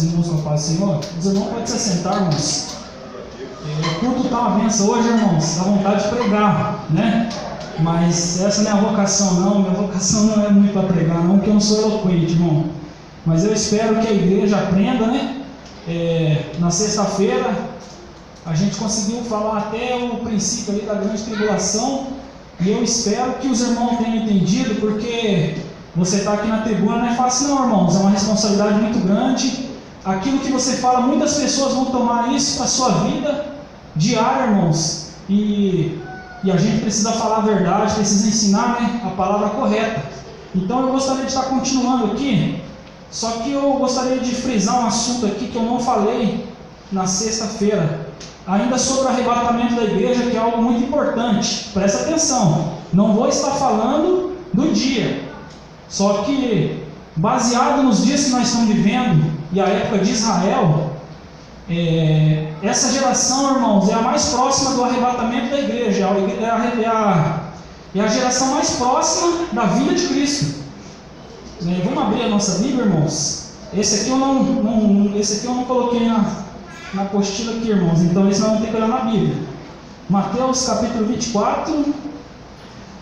Irmãos com a paz do Senhor. Os irmãos podem se assentar, irmãos. O culto está uma benção hoje, irmãos. Dá vontade de pregar, né? Mas essa não é a vocação, não. Minha vocação não é muito para pregar, não, porque eu não sou eloquente, irmão. Mas eu espero que a igreja aprenda, né? Na sexta-feira, a gente conseguiu falar até o princípio ali da grande tribulação. E eu espero que os irmãos tenham entendido, porque você está aqui na tribuna não é fácil não, irmãos. É uma responsabilidade muito grande. Aquilo que você fala, muitas pessoas vão tomar isso para a sua vida diária, irmãos. E a gente precisa falar a verdade, precisa ensinar, né, a palavra correta. Então eu gostaria de estar continuando aqui. Só que eu gostaria de frisar um assunto aqui que eu não falei na sexta-feira. Ainda sobre o arrebatamento da igreja, que é algo muito importante. Presta atenção. Não vou estar falando do dia. Só que, baseado nos dias que nós estamos vivendo e a época de Israel, essa geração, irmãos, é a mais próxima do arrebatamento da igreja. É a geração mais próxima da vinda de Cristo. Vamos abrir a nossa Bíblia, irmãos. Esse aqui eu não coloquei na apostila aqui, irmãos. Então esse nós vamos ter que olhar na Bíblia. Mateus capítulo 24,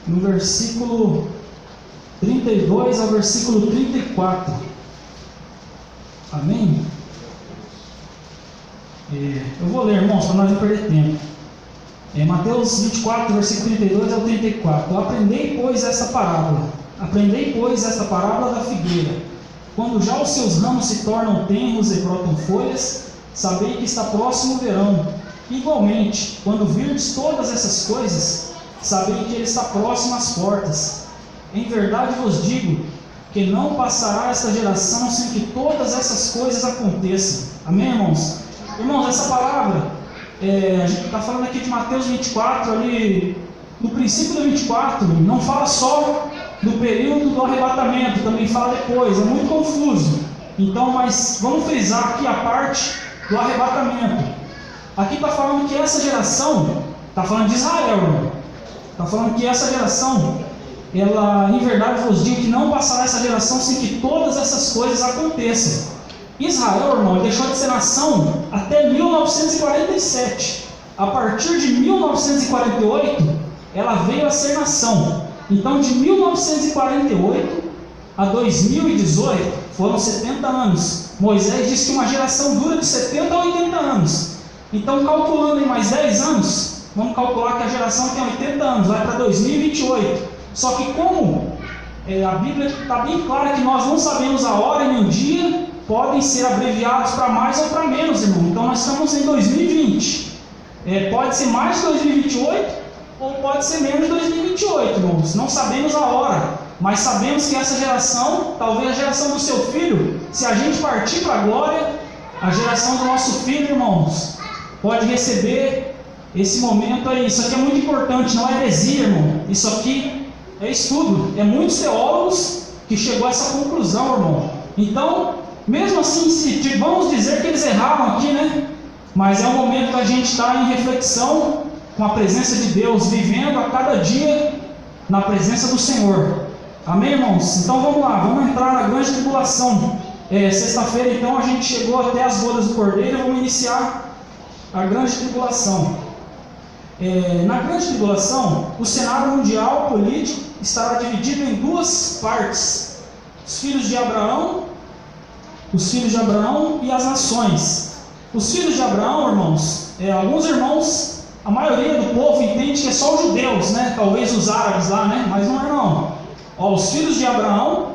no versículo 32 ao versículo 34. Amém? Eu vou ler, irmãos, para nós não perder tempo. Mateus 24, versículo 32 ao 34. Aprendei, pois, esta parábola da figueira. Quando já os seus ramos se tornam tenros e brotam folhas, sabei que está próximo o verão. Igualmente, quando virdes todas essas coisas, sabei que ele está próximo às portas. Em verdade vos digo que não passará esta geração sem que todas essas coisas aconteçam. Amém, irmãos? Irmãos, essa palavra, a gente está falando aqui de Mateus 24, ali no princípio do 24, não fala só do período do arrebatamento, também fala depois, é muito confuso. Então, mas vamos frisar aqui a parte do arrebatamento. Aqui está falando que essa geração, está falando de Israel, irmão. Está falando que essa geração, ela, em verdade vos digo que não passará essa geração sem que todas essas coisas aconteçam. Israel, irmão, deixou de ser nação até 1947. A partir de 1948, ela veio a ser nação. Então, de 1948 a 2018, foram 70 anos. Moisés disse que uma geração dura de 70 a 80 anos. Então, calculando em mais 10 anos, vamos calcular que a geração tem 80 anos, vai para 2028. Só que como a Bíblia está bem clara que nós não sabemos a hora e nem o dia, podem ser abreviados para mais ou para menos, irmão. Então, nós estamos em 2020. Pode ser mais de 2028 ou pode ser menos de 2028, irmãos. Não sabemos a hora, mas sabemos que essa geração, talvez a geração do seu filho, se a gente partir para a glória, a geração do nosso filho, irmãos, pode receber esse momento aí. Isso aqui é muito importante, não é heresia, irmão. Isso aqui é estudo. É muitos teólogos que chegou a essa conclusão, irmão. Então, mesmo assim, vamos dizer que eles erraram aqui, né? Mas é o momento da gente estar em reflexão com a presença de Deus, vivendo a cada dia na presença do Senhor. Amém, irmãos? Então vamos lá, vamos entrar na grande tribulação. Sexta-feira, então, a gente chegou até as bodas do Cordeiro. Vamos iniciar a grande tribulação. Na grande tribulação, o cenário mundial político estará dividido em duas partes: os filhos de Abraão e as nações. Os filhos de Abraão, irmãos, alguns irmãos, a maioria do povo entende que é só os judeus, né? Talvez os árabes lá, né? Mas não é não. Os filhos de Abraão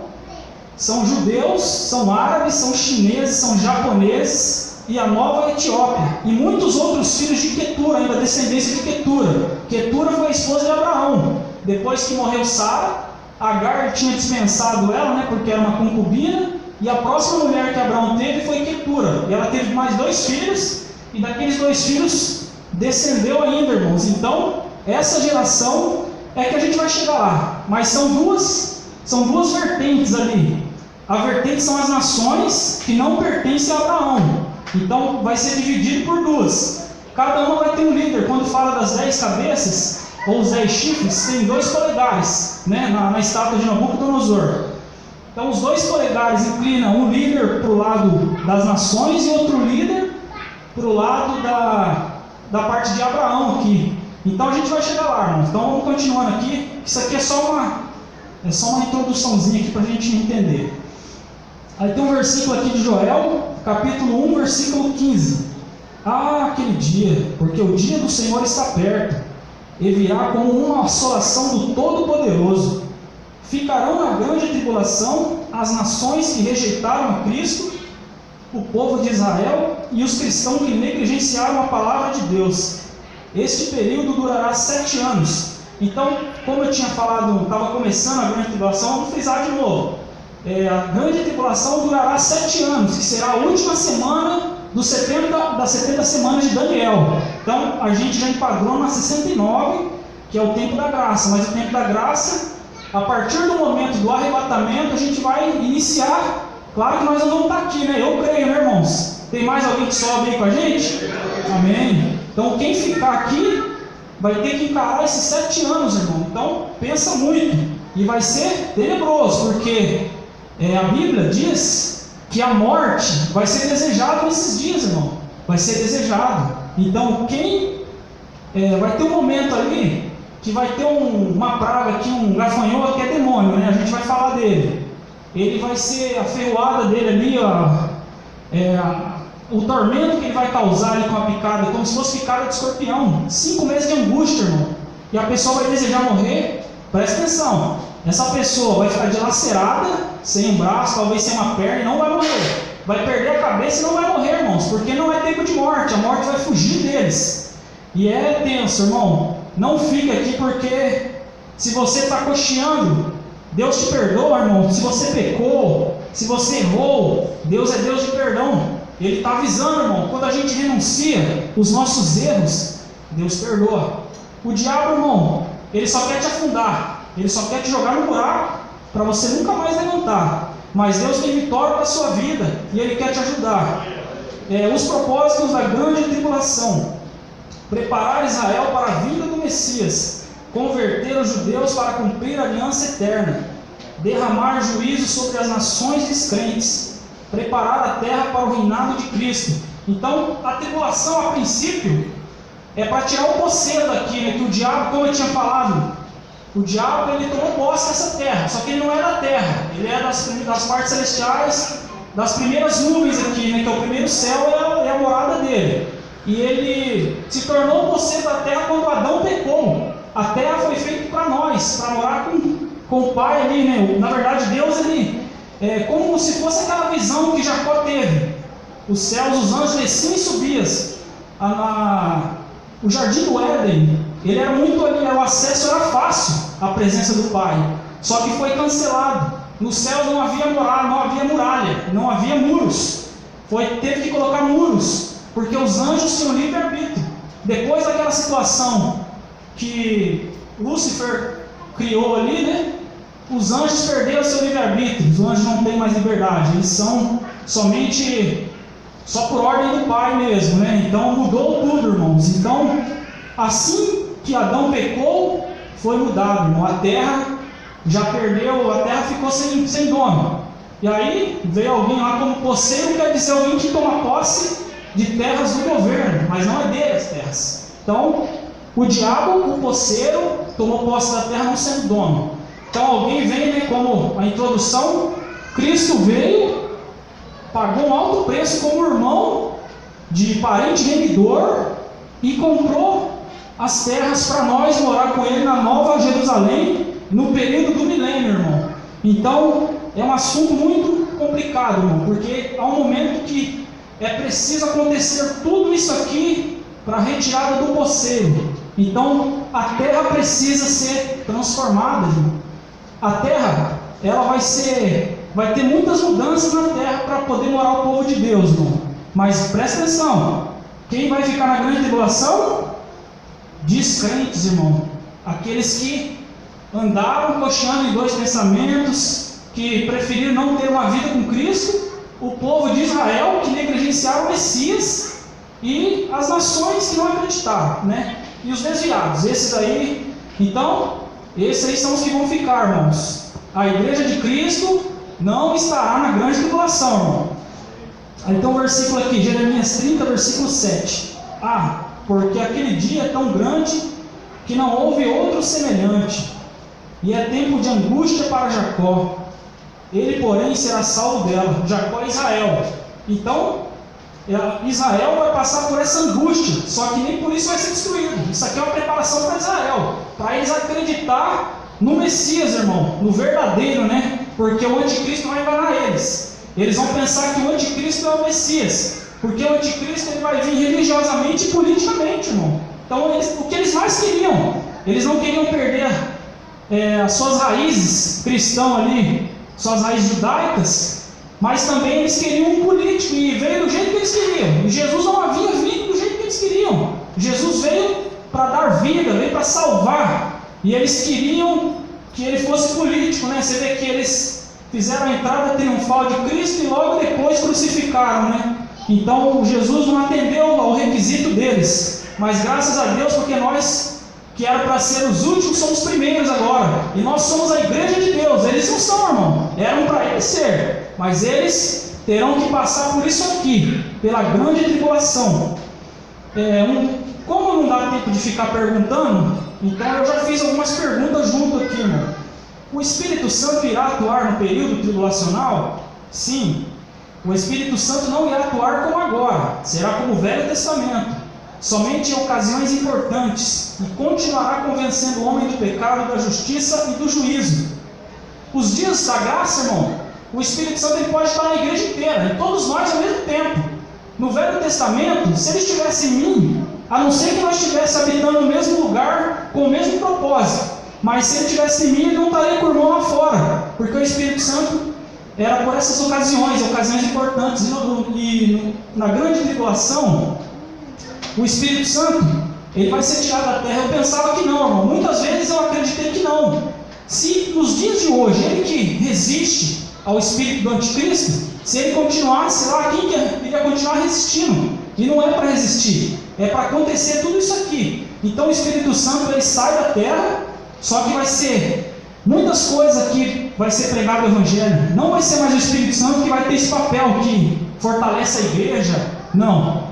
são judeus, são árabes, são chineses, são japoneses e a nova Etiópia. E muitos outros filhos de Quetura, ainda descendência de Quetura. Quetura foi a esposa de Abraão. Depois que morreu Sara, Agar tinha dispensado ela, né? Porque era uma concubina. E a próxima mulher que Abraão teve foi Quetura. E ela teve mais 2 filhos. E daqueles 2 filhos descendeu ainda, irmãos. Então, essa geração é que a gente vai chegar lá. Mas são duas vertentes ali. A vertente são as nações que não pertencem a Abraão. Então, vai ser dividido por 2. Cada uma vai ter um líder. Quando fala das 10 cabeças, ou os 10 chifres, tem 2 polegares, né? Na estátua de Nabucodonosor. Então os dois polegares inclinam um líder para o lado das nações e outro líder para o lado da parte de Abraão aqui. Então a gente vai chegar lá, irmãos. Então vamos continuando aqui. Isso aqui é só uma introduçãozinha aqui para a gente entender. Aí tem um versículo aqui de Joel, capítulo 1, versículo 15. Ah, aquele dia, porque o dia do Senhor está perto, e virá como uma assolação do Todo-Poderoso. Ficarão na grande tribulação as nações que rejeitaram a Cristo, o povo de Israel e os cristãos que negligenciaram a palavra de Deus. Este período durará 7 anos. Então, como eu tinha falado, estava começando a grande tribulação, vamos frisar de novo. A grande tribulação durará 7 anos, que será a última semana das 70 semanas de Daniel. Então, a gente já enquadrou na 69, que é o tempo da graça. Mas o tempo da graça, a partir do momento do arrebatamento, a gente vai iniciar. Claro que nós não vamos estar aqui, né? Eu creio, né, irmãos? Tem mais alguém que sobe aí com a gente? Amém. Então, quem ficar aqui vai ter que encarar esses 7 anos, irmão. Então, pensa muito. E vai ser tenebroso, porque a Bíblia diz que a morte vai ser desejada nesses dias, irmão. Vai ser desejado. Então, vai ter um momento ali que vai ter uma praga aqui, um gafanhoto que é demônio, né? A gente vai falar dele. Ele vai ser a ferroada dele ali, o tormento que ele vai causar ali com a picada, como se fosse picada de escorpião. 5 meses de angústia, irmão. E a pessoa vai desejar morrer. Presta atenção. Essa pessoa vai ficar dilacerada, sem um braço, talvez sem uma perna, e não vai morrer. Vai perder a cabeça e não vai morrer, irmãos, porque não é tempo de morte. A morte vai fugir deles. E é tenso, irmão. Não fica aqui, porque se você está cocheando, Deus te perdoa, irmão. Se você pecou, se você errou, Deus é Deus de perdão. Ele está avisando, irmão. Quando a gente renuncia os nossos erros, Deus perdoa. O diabo, irmão, ele só quer te afundar. Ele só quer te jogar no buraco para você nunca mais levantar. Mas Deus tem vitória para a sua vida e Ele quer te ajudar. Os propósitos da grande tribulação: preparar Israel para a vinda do Messias, converter os judeus para cumprir a aliança eterna, derramar juízo sobre as nações descrentes, preparar a terra para o reinado de Cristo. Então, a tribulação, a princípio, é para tirar o poceiro daqui, né? Que o diabo, como eu tinha falado, o diabo, ele tomou posse dessa terra, só que ele não é da terra, ele é das partes celestiais, das primeiras nuvens aqui, né? Que é o primeiro céu, é a morada dele. E ele se tornou poceiro da terra quando Adão pecou. A terra foi feita para nós, para morar com o Pai ali, né? Na verdade, Deus, ele é como se fosse aquela visão que Jacó teve. Os céus, os anjos desciam e subiam. O jardim do Éden, ele era muito ali, o acesso era fácil à presença do Pai. Só que foi cancelado. No céu não havia muralha, não havia muros. Teve que colocar muros, porque os anjos tinham livre-arbítrio. Depois daquela situação que Lúcifer criou ali, né? Os anjos perderam seu livre-arbítrio. Os anjos não têm mais liberdade, eles são só por ordem do Pai mesmo, né? Então mudou tudo, irmãos. Então, assim que Adão pecou, foi mudado, irmão. A terra já perdeu, a terra ficou sem dono. E aí veio alguém lá como poceiro, quer dizer alguém que toma posse de terras do governo, mas não é dele as terras. Então, o diabo, o poceiro, tomou posse da terra não sendo dono. Então alguém vem, né, como a introdução, Cristo veio, pagou um alto preço como irmão de parente remidor e comprou as terras para nós morar com ele na Nova Jerusalém no período do milênio, irmão. Então é um assunto muito complicado, irmão, porque há um momento que é preciso acontecer tudo isso aqui para a retirada do poceiro. Então a terra precisa ser transformada, irmão. A terra, ela vai ter muitas mudanças na terra para poder morar o povo de Deus, irmão. Mas presta atenção, quem vai ficar na grande tribulação? Descrentes, irmão. Aqueles que andaram cocheando em dois pensamentos, que preferiram não ter uma vida com Cristo, o povo de Israel que negligenciaram o Messias, e as nações que não acreditaram, né? E os desviados, esses aí. Então, esses aí são os que vão ficar, irmãos. A igreja de Cristo não estará na grande tribulação, irmão. Aí tem um versículo aqui, Jeremias 30, versículo 7. Porque aquele dia é tão grande que não houve outro semelhante, e é tempo de angústia para Jacó. Ele, porém, será salvo dela. Jacó é Israel. Então, Israel vai passar por essa angústia, só que nem por isso vai ser destruído. Isso aqui é uma preparação para Israel, para eles acreditar no Messias, irmão, no verdadeiro, né? Porque o anticristo vai enganar eles. Eles vão pensar que o anticristo é o Messias, porque o anticristo ele vai vir religiosamente e politicamente, irmão. Então, o que eles mais queriam, eles não queriam perder as suas raízes cristãs ali, suas raízes judaicas, mas também eles queriam um político, e veio do jeito que eles queriam. E Jesus não havia vindo do jeito que eles queriam. Jesus veio para dar vida, veio para salvar, e eles queriam que ele fosse político, né? Você vê que eles fizeram a entrada triunfal de Cristo e logo depois crucificaram, né? Então Jesus não atendeu ao requisito deles, mas graças a Deus, porque nós, que era para ser os últimos, somos os primeiros agora, e nós somos a igreja de Deus. Eles não são, irmão, eram para eles ser, mas eles terão que passar por isso aqui, pela grande tribulação. Como não dá tempo de ficar perguntando, então eu já fiz algumas perguntas junto aqui, irmão. O Espírito Santo irá atuar no período tribulacional? Sim. O Espírito Santo não irá atuar como agora, será como o Velho Testamento, somente em ocasiões importantes, e continuará convencendo o homem do pecado, da justiça e do juízo. Os dias da graça, irmão, o Espírito Santo ele pode estar na igreja inteira, em todos nós ao mesmo tempo. No Velho Testamento, se ele estivesse em mim, a não ser que nós estivéssemos habitando no mesmo lugar, com o mesmo propósito, mas se ele estivesse em mim, ele não estaria com o irmão lá fora, porque o Espírito Santo era por essas ocasiões importantes. E na grande tribulação, o Espírito Santo ele vai ser tirado da terra. Eu pensava que não, irmão. Muitas vezes eu acreditei que não. Se nos dias de hoje ele que resiste ao espírito do anticristo, se ele continuasse lá, quem iria continuar resistindo? E não é para resistir, é para acontecer tudo isso aqui. Então o Espírito Santo ele sai da terra, só que vai ser muitas coisas aqui, vai ser pregado o Evangelho. Não vai ser mais o Espírito Santo que vai ter esse papel que fortalece a igreja. Não.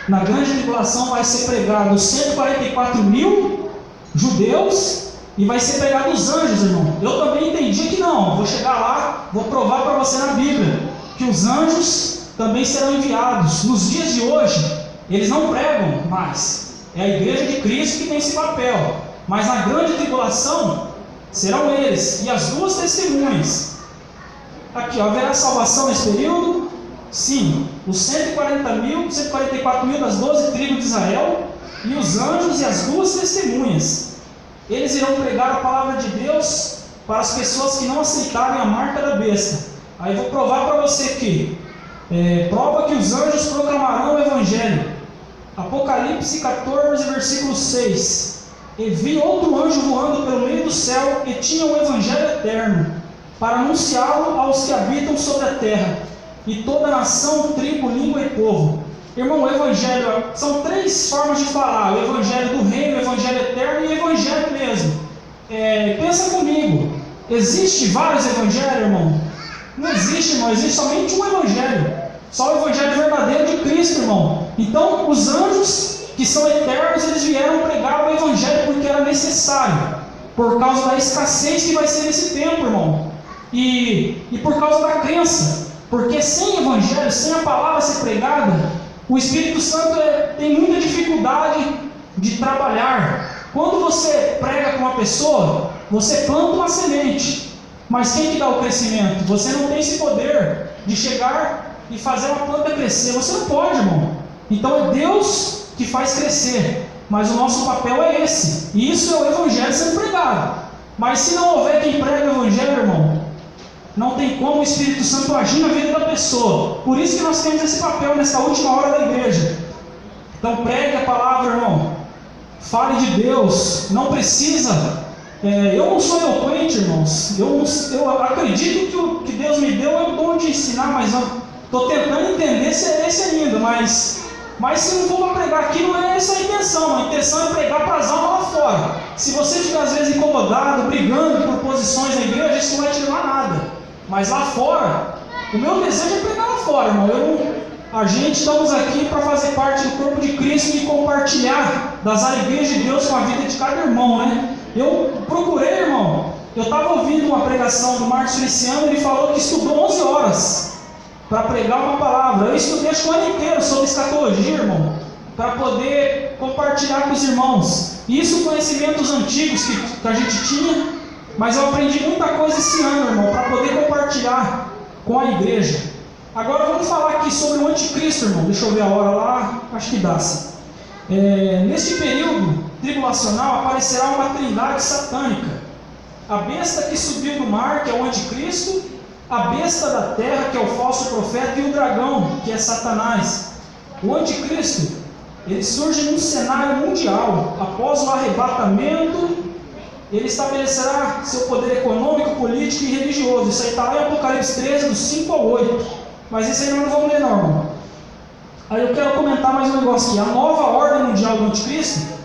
Na grande tribulação vai ser pregado 144 mil judeus e vai ser pregado os anjos, irmão. Eu também entendi que não. Vou chegar lá, vou provar para você na Bíblia que os anjos também serão enviados. Nos dias de hoje, eles não pregam mais. É a igreja de Cristo que tem esse papel. Mas na grande tribulação serão eles e as duas testemunhas. Aqui, haverá salvação nesse período? Sim. Os 144 mil das 12 tribos de Israel e os anjos e as duas testemunhas. Eles irão pregar a palavra de Deus para as pessoas que não aceitarem a marca da besta. Aí vou provar para você aqui. Prova que os anjos proclamarão o Evangelho. Apocalipse 14, versículo 6. E vi outro anjo voando pelo meio do céu e tinha o Evangelho eterno, para anunciá-lo aos que habitam sobre a terra, e toda nação, tribo, língua e povo. Irmão, o Evangelho, são três formas de falar: o Evangelho do reino, o Evangelho eterno e o Evangelho mesmo. Pensa comigo, existe vários Evangelhos, irmão? Não existe, irmão, existe somente um Evangelho, só o Evangelho verdadeiro de Cristo, irmão. Então, os anjos que são eternos, eles vieram pregar o Evangelho porque era necessário, por causa da escassez que vai ser nesse tempo, irmão, e por causa da crença, porque sem Evangelho, sem a palavra ser pregada, o Espírito Santo tem muita dificuldade de trabalhar. Quando você prega com uma pessoa, você planta uma semente, mas quem que dá o crescimento? Você não tem esse poder de chegar e fazer uma planta crescer, você não pode, irmão. Então é Deus que faz crescer, mas o nosso papel é esse, e isso é o Evangelho sendo pregado. Mas se não houver quem prega o Evangelho, irmão, não tem como o Espírito Santo agir na vida da pessoa. Por isso que nós temos esse papel nessa última hora da igreja. Então pregue a palavra, irmão, fale de Deus, não precisa. Eu não sou eloquente, irmãos, eu acredito que o que Deus me deu é o dom de ensinar, mas eu estou tentando entender se é esse ainda, mas se não for para pregar aqui, não é essa a intenção é pregar para as almas lá fora. Se você estiver às vezes incomodado, brigando por posições na igreja, isso não vai te levar a nada. Mas lá fora, o meu desejo é pregar lá fora, irmão. A gente estamos aqui para fazer parte do corpo de Cristo e compartilhar das alegrias de Deus com a vida de cada irmão, né? Eu procurei, irmão. Eu estava ouvindo uma pregação do Marcos Feliciano, ele falou que estudou 11 horas para pregar uma palavra. Eu estudei acho que o ano inteiro sobre escatologia, irmão, para poder compartilhar com os irmãos. Isso conhecimentos antigos que a gente tinha, mas eu aprendi muita coisa esse ano, irmão, para poder compartilhar com a igreja. Agora vamos falar aqui sobre o anticristo, irmão. Deixa eu ver a hora lá, acho que dá-se. Neste período tribulacional aparecerá uma trindade satânica. A besta que subiu do mar, que é o anticristo, a besta da terra, que é o falso profeta, e o dragão, que é Satanás. O anticristo, ele surge num cenário mundial. Após o arrebatamento, ele estabelecerá seu poder econômico, político e religioso. Isso aí está lá em Apocalipse 13, do 5 ao 8. Mas isso aí nós não vamos ler, não, irmão. Aí eu quero comentar mais um negócio aqui. A nova ordem mundial do anticristo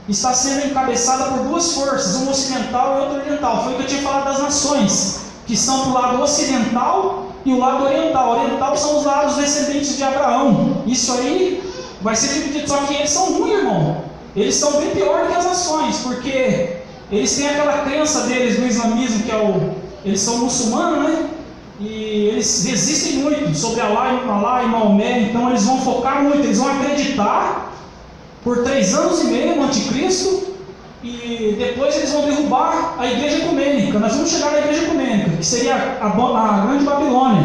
está sendo encabeçada por duas forças, uma ocidental e outra oriental. Foi o que eu tinha falado das nações, que estão para o lado ocidental e o lado oriental. O oriental são os lados descendentes de Abraão. Isso aí vai ser dividido. Só que eles são ruins, irmão. Eles são bem pior que as nações, porque eles têm aquela crença deles no islamismo, que eles são muçulmanos, né? E eles resistem muito sobre Alá e Maomé. Então eles vão focar muito, eles vão acreditar por 3 anos e meio no anticristo, e depois eles vão derrubar a igreja ecumênica. Nós vamos chegar na igreja ecumênica, que seria a grande Babilônia.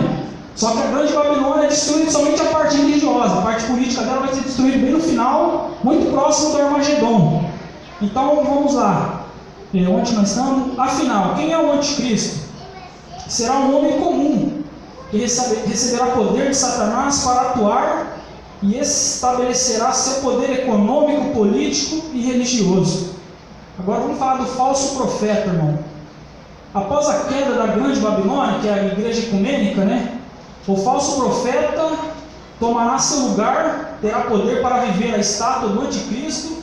Só que a grande Babilônia é destruída somente a parte religiosa. A parte política dela vai ser destruída bem no final, muito próximo do Armagedon. Então vamos lá, onde nós estamos? Afinal, quem é o anticristo? Será um homem comum, que receberá poder de Satanás para atuar e estabelecerá seu poder econômico, político e religioso. Agora vamos falar do falso profeta, irmão. Após a queda da grande Babilônia, que é a igreja ecumênica, né? O falso profeta tomará seu lugar, terá poder para viver a estátua do anticristo,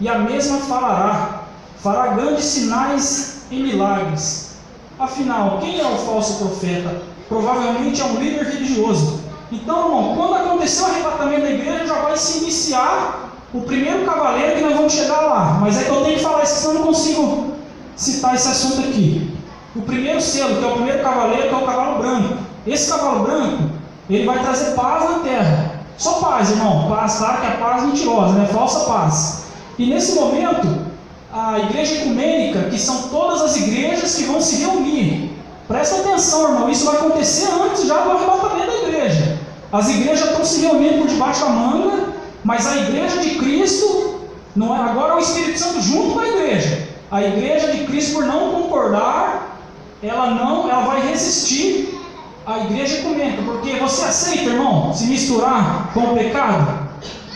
e a mesma fará grandes sinais e milagres. Afinal, quem é o falso profeta? Provavelmente é um líder religioso. Então, irmão, quando acontecer o arrebatamento da igreja, já vai se iniciar o primeiro cavaleiro, que nós vamos chegar lá. Mas é que eu tenho que falar isso, senão eu não consigo citar esse assunto aqui. O primeiro selo, que é o primeiro cavaleiro, que é o cavalo branco. Esse cavalo branco, ele vai trazer paz na terra. Só paz, irmão. Paz, claro que é paz mentirosa, né? Falsa paz. E nesse momento, a igreja ecumênica, que são todas as igrejas que vão se reunir. Presta atenção, irmão, isso vai acontecer antes já do arrebatamento da igreja. As igrejas estão se reunindo por debaixo da manga, mas a igreja de Cristo, não é, agora é o Espírito Santo junto com a igreja. A igreja de Cristo, por não concordar, ela vai resistir à igreja ecumênica, porque você aceita, irmão, se misturar com o pecado?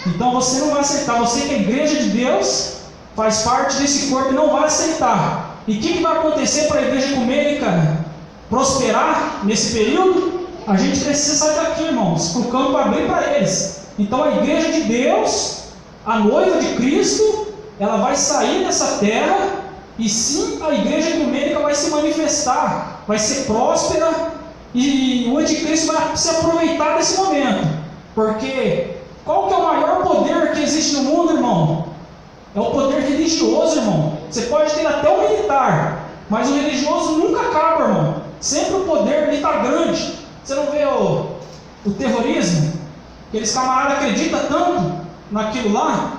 Então você não vai aceitar. Você que é a igreja de Deus, faz parte desse corpo e não vai aceitar. E o que vai acontecer para a igreja ecumênica prosperar nesse período? A gente precisa sair daqui, irmãos, para o campo abrir para eles. Então a igreja de Deus, a noiva de Cristo, ela vai sair dessa terra, e sim, a igreja ecumênica vai se manifestar, vai ser próspera, e o anticristo vai se aproveitar desse momento. Porque qual que é o maior poder que existe no mundo, irmão? É o poder religioso, irmão. Você pode ter até o militar, mas o religioso nunca acaba, irmão. Sempre o poder ali está grande. Você não vê o terrorismo? Aqueles camaradas acreditam tanto naquilo lá,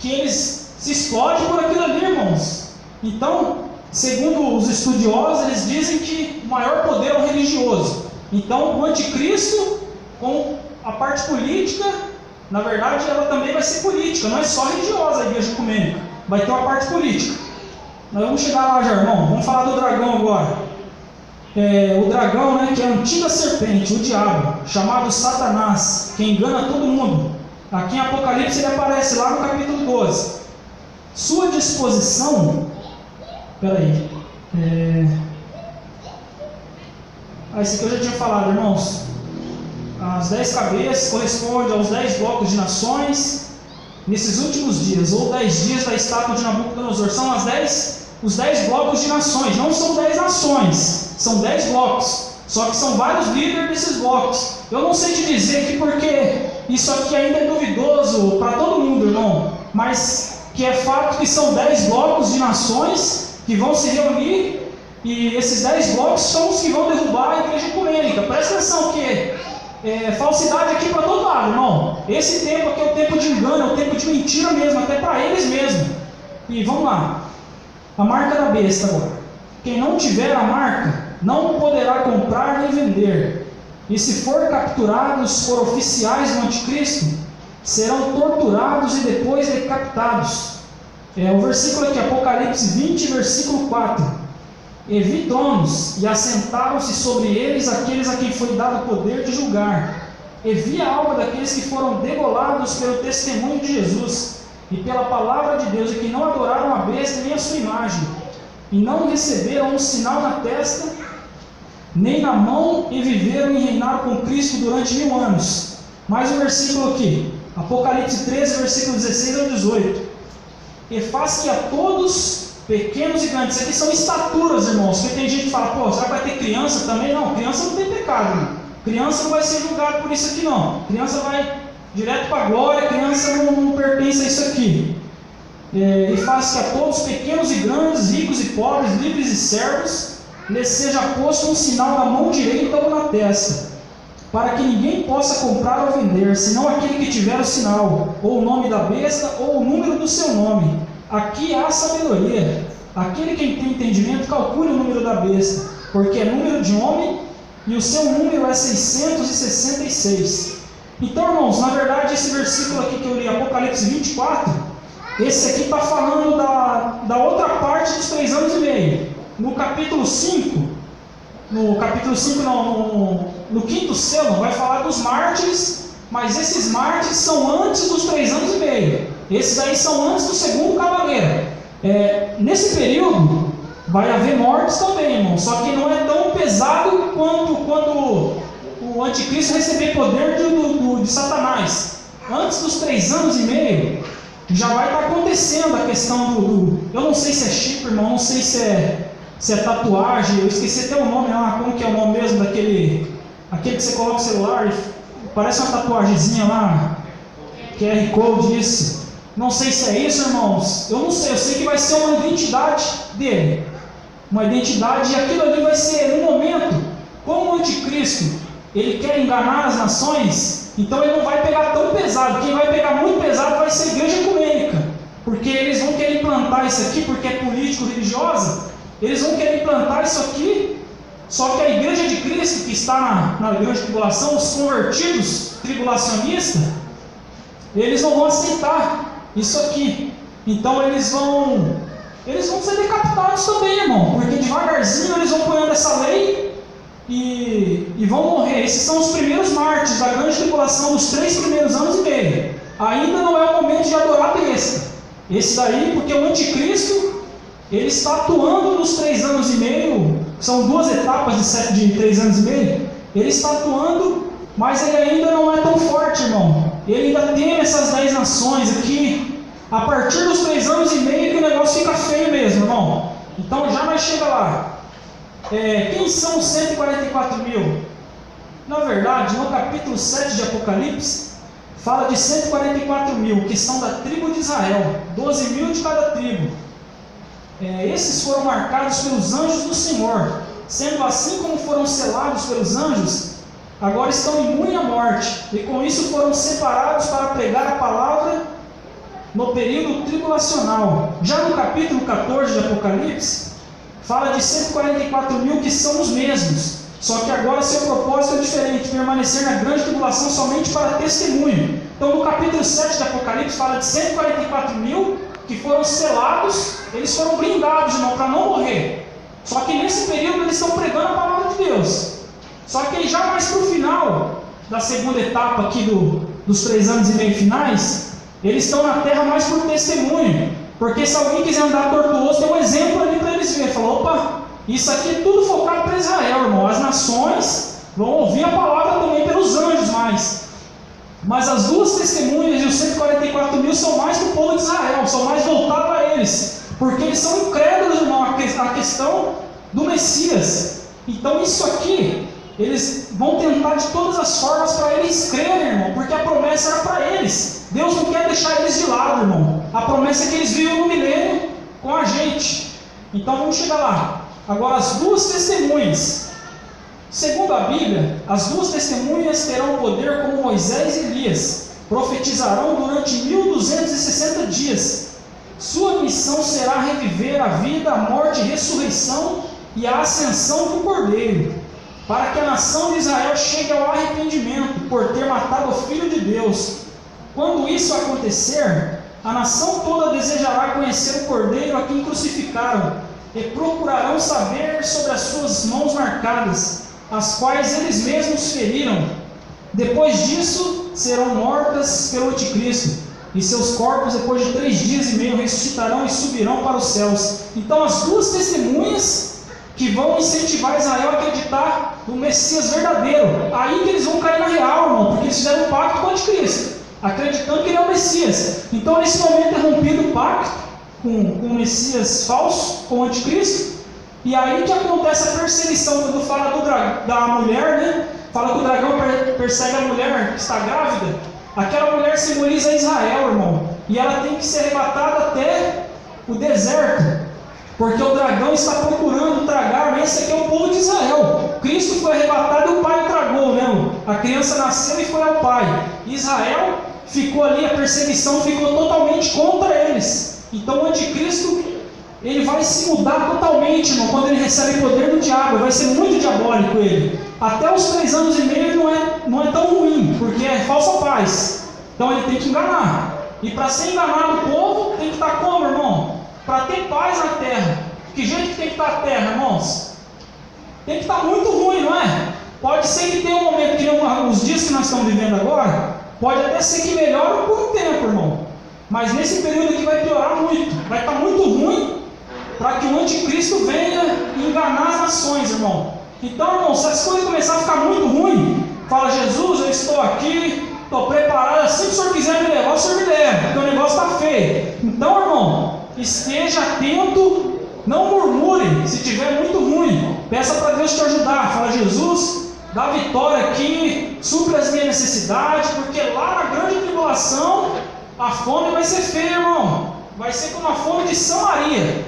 que eles se explodem por aquilo ali, irmãos. Então, segundo os estudiosos, eles dizem que o maior poder é o religioso. Então, o anticristo, com a parte política, na verdade, ela também vai ser política, não é só religiosa a igreja ecumênica, vai ter uma parte política. Nós vamos chegar lá já, irmão. Vamos falar do dragão agora. O dragão, né, que é a antiga serpente, o diabo, chamado Satanás, que engana todo mundo. Aqui em Apocalipse ele aparece lá no capítulo 12. Sua disposição... Peraí. Isso aqui eu já tinha falado, irmãos. As 10 cabeças correspondem aos 10 blocos de nações nesses últimos dias, ou 10 dias da estátua de Nabucodonosor. São os 10 blocos de nações, não são 10 nações, são 10 blocos. Só que são vários líderes desses blocos. Eu não sei te dizer aqui porque isso aqui ainda é duvidoso para todo mundo, irmão. Mas que é fato que são 10 blocos de nações que vão se reunir. E esses 10 blocos são os que vão derrubar a igreja ecumênica. Presta atenção que falsidade aqui para todo lado, irmão. Esse tempo aqui é o tempo de engano, é o tempo de mentira mesmo, até para eles mesmos. E vamos lá. A marca da besta agora. Quem não tiver a marca não poderá comprar nem vender. E se for capturados por oficiais do anticristo, serão torturados e depois decapitados. O versículo aqui, Apocalipse 20, versículo 4. E vi tronos, e assentaram-se sobre eles aqueles a quem foi dado o poder de julgar. E vi a alma daqueles que foram degolados pelo testemunho de Jesus e pela palavra de Deus, e que não adoraram a besta nem a sua imagem, e não receberam um sinal na testa, nem na mão, e viveram e reinaram com Cristo durante 1000 anos. Mais um versículo aqui, Apocalipse 13, versículo 16 ao 18. E faz que a todos, pequenos e grandes, isso aqui são estaturas, irmãos, porque tem gente que fala, pô, será que vai ter criança também? Não, criança não tem pecado, irmão. Criança não vai ser julgada por isso aqui não, criança vai direto para a glória, criança não pertence a isso aqui. E faz que a todos, pequenos e grandes, ricos e pobres, livres e servos, lhes seja posto um sinal na mão direita ou na testa, para que ninguém possa comprar ou vender, senão aquele que tiver o sinal, ou o nome da besta, ou o número do seu nome. Aqui há sabedoria. Aquele que tem entendimento, calcule o número da besta, porque é número de homem, e o seu número é 666. Então, irmãos, na verdade, esse versículo aqui que eu li, Apocalipse 24, esse aqui está falando da outra parte dos 3 anos e meio. No capítulo 5, no 5º selo, vai falar dos mártires, mas esses mártires são antes dos 3 anos e meio. Esses aí são antes do segundo cavaleiro. Nesse período, vai haver mortes também, irmão, só que não é tão pesado quando o anticristo receber poder de Satanás. Antes dos 3 anos e meio, já vai estar acontecendo a questão eu não sei se é chip, irmão, não sei se é tatuagem, eu esqueci até o nome lá, como que é o nome mesmo aquele que você coloca o celular e parece uma tatuagemzinha lá, QR Code, isso. Não sei se é isso, irmãos, eu não sei, eu sei que vai ser uma identidade dele, uma identidade, e aquilo ali vai ser, no momento, como o anticristo, ele quer enganar as nações, então ele não vai pegar tão pesado. Quem vai pegar muito pesado vai ser a igreja ecumênica, porque eles vão querer implantar isso aqui, porque é político-religiosa, eles vão querer implantar isso aqui, só que a igreja de Cristo, que está na grande tribulação, os convertidos tribulacionistas, eles não vão aceitar isso aqui, então eles vão ser decapitados também, irmão, porque devagarzinho eles vão apoiando essa lei e vão morrer. Esses são os primeiros mártires da grande tribulação dos 3 primeiros anos e meio. Ainda não é o momento de adorar a besta. Esse daí, porque o anticristo, ele está atuando nos 3 anos e meio, são 2 etapas de 3 anos e meio, ele está atuando, mas ele ainda não é tão forte, irmão. Ele ainda tem essas 10 nações aqui, a partir dos 3 anos e meio que o negócio fica feio mesmo, irmão. Então já vai chegar lá. Quem são os 144 mil? Na verdade, no capítulo 7 de Apocalipse, fala de 144 mil, que são da tribo de Israel, 12 mil de cada tribo. Esses foram marcados pelos anjos do Senhor, sendo assim como foram selados pelos anjos, agora estão imunes à morte, e com isso foram separados para pregar a palavra no período tribulacional. Já no capítulo 14 de Apocalipse, fala de 144 mil que são os mesmos, só que agora seu propósito é diferente, permanecer na grande tribulação somente para testemunho. Então no capítulo 7 de Apocalipse fala de 144 mil que foram selados, eles foram blindados, irmão, para não morrer. Só que nesse período eles estão pregando a palavra de Deus. Só que já mais para o final da segunda etapa aqui dos 3 anos e meio finais, eles estão na terra mais por testemunho. Porque se alguém quiser andar tortuoso, tem um exemplo ali para eles verem. Falou, opa, isso aqui é tudo focado para Israel, irmão. As nações vão ouvir a palavra também pelos anjos mas as 2 testemunhas e os 144 mil são mais para o povo de Israel, são mais voltados a eles, porque eles são incrédulos, irmão, a questão do Messias. Então isso aqui eles vão tentar de todas as formas para eles crerem, irmão, porque a promessa era para eles. Deus não quer deixar eles de lado, irmão. A promessa é que eles vivam no milênio com a gente. Então vamos chegar lá. Agora, as duas testemunhas. Segundo a Bíblia, as duas testemunhas terão poder como Moisés e Elias. Profetizarão durante 1260 dias. Sua missão será reviver a vida, a morte, a ressurreição e a ascensão do Cordeiro, para que a nação de Israel chegue ao arrependimento por ter matado o Filho de Deus. Quando isso acontecer, a nação toda desejará conhecer o Cordeiro a quem crucificaram e procurarão saber sobre as suas mãos marcadas, as quais eles mesmos feriram. Depois disso, serão mortas pelo Anticristo, e seus corpos, depois de 3 dias e meio, ressuscitarão e subirão para os céus. Então, as duas testemunhas que vão incentivar Israel a acreditar no Messias verdadeiro. Aí que eles vão cair na real, irmão, porque eles fizeram um pacto com o Anticristo, acreditando que ele é o Messias. Então, nesse momento é rompido o pacto com o Messias falso, com o Anticristo. E aí que acontece a perseguição, quando fala da mulher, né? Fala que o dragão persegue a mulher que está grávida. Aquela mulher simboliza Israel, irmão, e ela tem que ser arrebatada até o deserto, porque o dragão está procurando tragar. Esse aqui é o povo de Israel. Cristo foi arrebatado e o pai o tragou, né? A criança nasceu e foi ao pai. Israel ficou ali, a perseguição ficou totalmente contra eles. Então o anticristo, ele vai se mudar totalmente, irmão, quando ele recebe o poder do diabo. Vai ser muito diabólico ele. Até os 3 anos e meio não é tão ruim, porque é falsa paz. Então ele tem que enganar. E para ser enganado o povo, tem que estar como, irmão? Para ter paz na terra. Que jeito que tem que estar a terra, irmãos? Tem que estar muito ruim, não é? Pode ser que tenha um momento, que os dias que nós estamos vivendo agora, pode até ser que melhore por um tempo, irmão. Mas nesse período aqui vai piorar muito. Vai estar muito ruim, para que o anticristo venha enganar as nações, irmão. Então, irmão, se as coisas começarem a ficar muito ruim, fala: Jesus, eu estou aqui, estou preparado, assim que o Senhor quiser me levar, o Senhor me leva, porque o negócio está feio. Então, irmão, esteja atento, não murmure se estiver muito ruim, peça para Deus te ajudar. Fala: Jesus, dá vitória aqui, supre as minhas necessidades, porque lá na grande tribulação a fome vai ser feia, irmão. Vai ser como a fome de Samaria.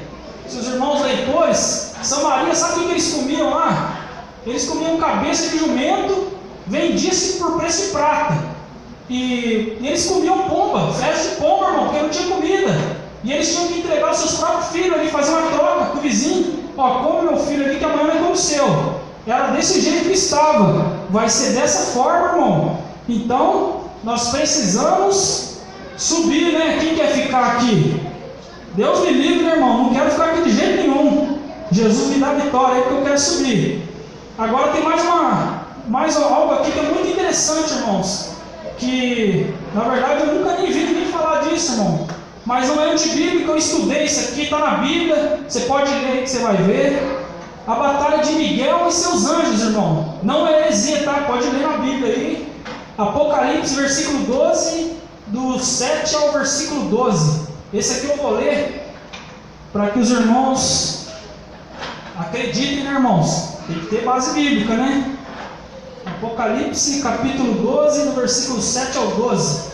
Se os irmãos leitores, Samaria, sabe o que eles comiam lá? Eles comiam cabeça de jumento, vendia-se por preço de prata. E eles comiam pomba, festa de pomba, irmão, porque não tinha comida. E eles tinham que entregar os seus próprios filhos ali, fazer uma troca com o vizinho. Ó, come meu filho ali que amanhã não é como o seu. Era desse jeito que estava. Vai ser dessa forma, irmão. Então, nós precisamos subir, né? Quem quer ficar aqui? Deus me livre, né, irmão? Não quero ficar aqui de jeito nenhum. Jesus me dá vitória aí, que eu quero subir. Agora tem mais algo aqui que é muito interessante, irmãos. Que, na verdade, eu nunca nem vi ninguém falar disso, irmão. Mas não é antibíblico, eu estudei isso aqui, está na Bíblia. Você pode ler aí que você vai ver. A batalha de Miguel e seus anjos, irmão. Não é heresia, tá? Pode ler na Bíblia aí. Apocalipse, versículo 12, do 7 ao versículo 12. Esse aqui eu vou ler para que os irmãos acreditem, né, irmãos? Tem que ter base bíblica, né? Apocalipse, capítulo 12, do versículo 7 ao 12.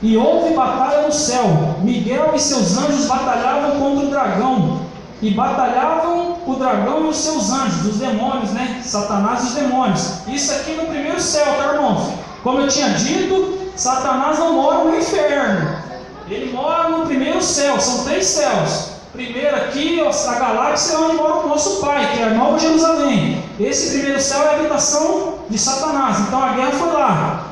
E houve batalha no céu. Miguel e seus anjos batalhavam contra o dragão. E batalhavam o dragão e os seus anjos, os demônios, né? Satanás e os demônios. Isso aqui no primeiro céu, tá, irmãos? Como eu tinha dito, Satanás não mora no inferno. Ele mora no primeiro céu. São 3 céus. Primeiro aqui, a galáxia, é onde mora o nosso Pai, que é a Nova Jerusalém. Esse primeiro céu é a habitação de Satanás. Então a guerra foi lá.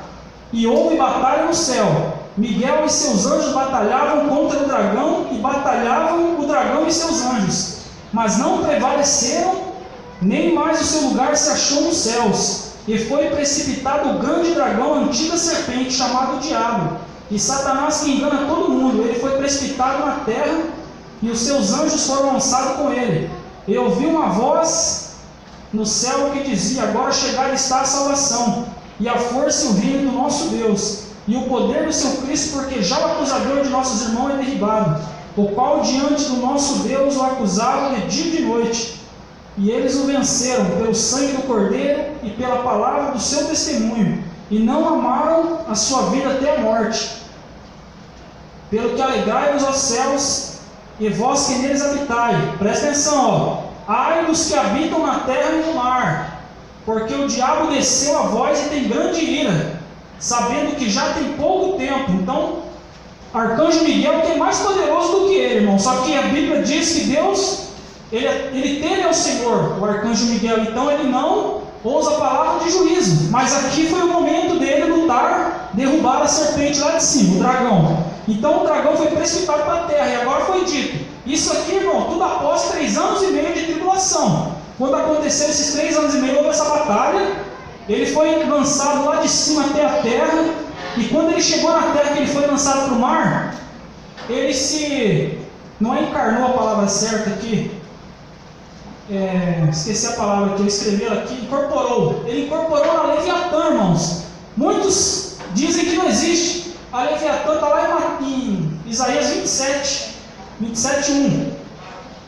E houve batalha no céu. Miguel e seus anjos batalhavam contra o dragão, e batalhavam o dragão e seus anjos. Mas não prevaleceram, nem mais o seu lugar se achou nos céus. E foi precipitado o grande dragão, a antiga serpente, chamado Diabo, e Satanás, que engana todo mundo. Ele foi precipitado na terra, e os seus anjos foram lançados com ele. E ouvi uma voz no céu que dizia: agora chegada está a salvação, e a força e o reino do nosso Deus, e o poder do seu Cristo, porque já o acusador de nossos irmãos é derribado, o qual diante do nosso Deus o acusavam de dia e de noite. E eles o venceram pelo sangue do Cordeiro e pela palavra do seu testemunho, e não amaram a sua vida até a morte. Pelo que alegrai-vos, ó céus, e vós que neles habitai. Presta atenção, ai dos que habitam na terra e no mar, porque o diabo desceu a vós e tem grande ira, sabendo que já tem pouco tempo. Então, Arcanjo Miguel que é mais poderoso do que ele, irmão. Só que a Bíblia diz que Deus, ele teme ao Senhor, o Arcanjo Miguel. Então ele não ousa a palavra de juízo. Mas aqui foi o momento dele lutar, derrubar a serpente lá de cima, o dragão. Então o dragão foi precipitado para a terra. E agora foi dito, isso aqui, irmão, tudo após 3 anos e meio de tribulação. Quando aconteceu esses 3 anos e meio, houve essa batalha. Ele foi lançado lá de cima até a terra. E quando ele chegou na terra, que ele foi lançado para o mar, ele se... não é encarnou a palavra certa aqui. Esqueci a palavra que eu escrevi aqui. Incorporou. Ele incorporou na Leviatã, irmãos. Muitos dizem que não existe. A Leviatã está lá em Isaías 27:1.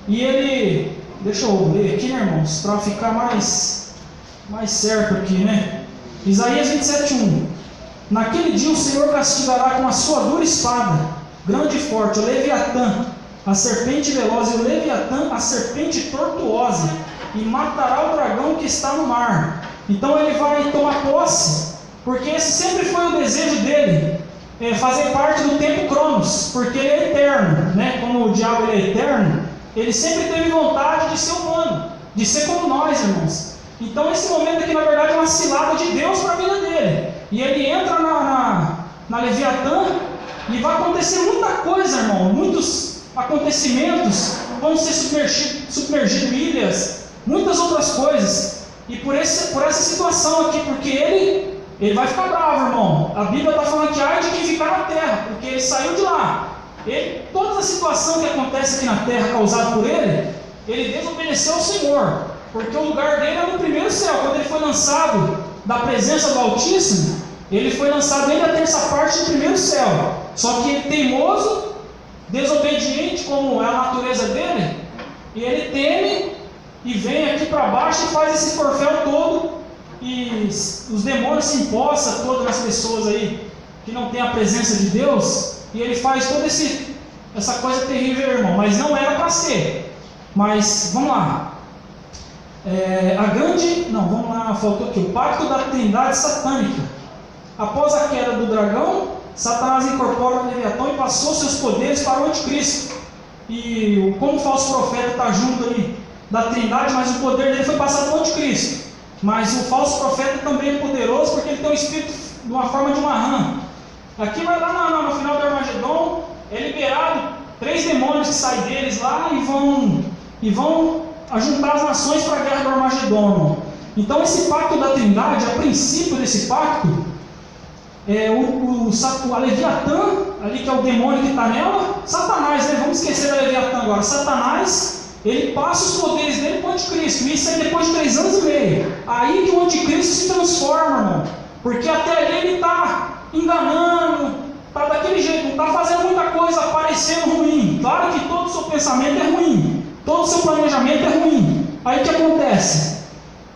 E ele... deixa eu ler aqui, né, irmãos? Para ficar mais certo aqui, né? Isaías 27:1. Naquele dia o Senhor castigará com a sua dura espada, grande e forte, o Leviatã, a serpente veloz, e o Leviatã, a serpente tortuosa, e matará o dragão que está no mar. Então ele vai tomar posse, porque esse sempre foi o desejo dele, fazer parte do tempo Cronos, porque ele é eterno, né? Como o diabo ele é eterno, ele sempre teve vontade de ser humano, de ser como nós, irmãos. Então esse momento aqui, na verdade, é uma cilada de Deus para a vida dele. E ele entra na Leviatã, e vai acontecer muita coisa, irmão. Muitos acontecimentos vão ser submergidos ilhas, muitas outras coisas. E por essa situação aqui, porque ele vai ficar bravo, irmão. A Bíblia está falando que ai de quem ficar na terra, porque ele saiu de lá. Toda a situação que acontece aqui na terra causada por ele desobedeceu ao Senhor, porque o lugar dele é no primeiro céu. Quando ele foi lançado da presença do Altíssimo, ele foi lançado ainda a terça parte do primeiro céu. Só que ele teimoso, desobediente, como é a natureza dele, e ele teme e vem aqui para baixo e faz esse forféu todo, e os demônios se empossam todas nas pessoas aí que não tem a presença de Deus, e ele faz toda essa coisa terrível, irmão. Mas não era para ser. Mas vamos lá. Vamos lá, faltou aqui, o pacto da trindade satânica. Após a queda do dragão, Satanás incorpora o Leviatã e passou seus poderes para o anticristo. E como o falso profeta está junto ali da trindade, mas o poder dele foi passado para o anticristo. Mas o falso profeta também é poderoso, porque ele tem o espírito de uma forma de uma rã. Aqui vai lá no final do Armagedon, é liberado 3 demônios que saem deles lá e vão ajuntar as nações para a guerra do Armagedon, irmão. Então esse pacto da trindade, a princípio desse pacto, a Leviatã, ali que é o demônio que está nela, Satanás, né? Vamos esquecer da Leviatã agora. Satanás, ele passa os poderes dele para o anticristo, e isso aí depois de 3 anos e meio. Aí que o anticristo se transforma, irmão, porque até ali ele está enganando, está daquele jeito, não está fazendo muita coisa parecendo ruim. Claro que todo o seu pensamento é ruim, todo o seu planejamento é ruim. Aí o que acontece?